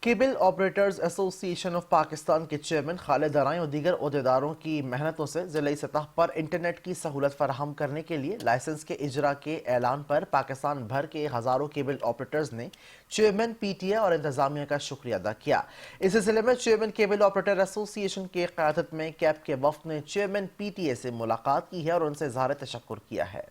Cable operators ایسوسی ایشن of Pakistan کے چیئرمین خالد درائیں اور دیگر عہدیداروں کی محنتوں سے ضلعی سطح پر انٹرنیٹ کی سہولت فراہم کرنے کے لیے لائسنس کے اجرا کے اعلان پر پاکستان بھر کے ہزاروں کیبل آپریٹرز نے چیئرمین پی ٹی اے اور انتظامیہ کا شکریہ ادا کیا۔ اس سلسلے میں چیئرمین کیبل آپریٹر ایسوسی ایشن کی قیادت میں کیب کے وفد نے چیئرمین پی ٹی اے سے ملاقات کی ہے اور ان سے اظہار تشکر کیا ہے۔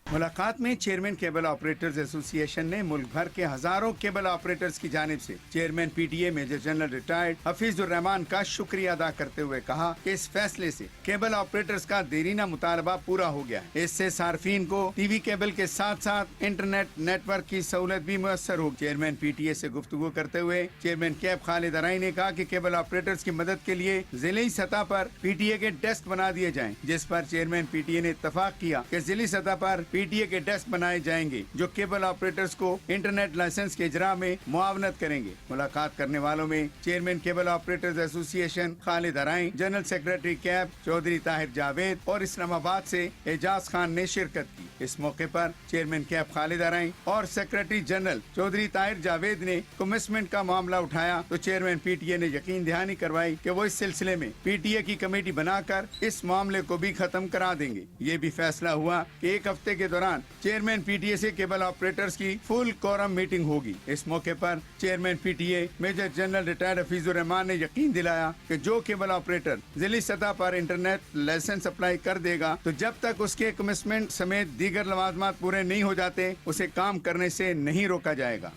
ملاقات میں چیئرمین کیبل آپریٹرز ایسوسی ایشن نے ملک بھر کے ہزاروں کیبل آپریٹرز کی جانب سے chairman P T A major general retired Hafeez ur-Rehman کا شکریہ ادا کرتے ہوئے کہا کہ اس فیصلے سے کیبل آپریٹرز کا دیرینہ مطالبہ پورا ہو گیا ہے۔ اس سے صارفین کو ٹی وی کیبل کے ساتھ ساتھ انٹرنیٹ نیٹ ورک کی سہولت بھی میسر ہوگی۔ چیئرمین پی ٹی اے سے گفتگو کرتے ہوئے چیئرمین کیب خالد درائیں نے کہا کہ کیبل آپریٹرز کی مدد کے لیے ضلعی سطح پر پی ٹی اے کے ڈیسک بنا دیے جائیں، جس پر چیئرمین پی ٹی اے نے اتفاق کیا کہ ضلعی سطح پر پی ٹی اے کے ڈیسک بنائے جائیں گے جو کیبل آپریٹرز کو انٹرنیٹ لائسنس کے اجرا میں معاونت کریں گے۔ ملاقات کرنے والوں میں chairman cable operators association Khalid درائیں، جنرل سیکریٹری کیب چودھری طاہر جاوید اور اسلام آباد سے اعجاز خان نے شرکت کی۔ اس موقع پر چیئرمین کیب خالد درائیں اور سیکریٹری جنرل چودھری طاہر جاوید نے کمسمنٹ کا معاملہ اٹھایا تو چیئرمین پی ٹی اے نے یقین دہانی کروائی کہ وہ اس سلسلے میں پی ٹی اے کی کمیٹی بنا کر اس معاملے کو بھی ختم کرا دیں گے۔ یہ بھی فیصلہ ہوا کہ ایک ہفتے کے دوران چیئرمین پی ٹی اے سے کیبل آپریٹرز کی فل کورم میٹنگ ہوگی۔ اس موقع پر chairman P T A major general retired Hafeez ur-Rehman نے یقین دلایا کہ جو کیبل آپریٹر ضلعی سطح پر انٹرنیٹ لائسنس اپلائی کر دے گا تو جب تک اس کے کمسمنٹ سمیت دیگر لوازمات پورے نہیں ہو جاتے اسے کام کرنے سے نہیں روکا جائے گا۔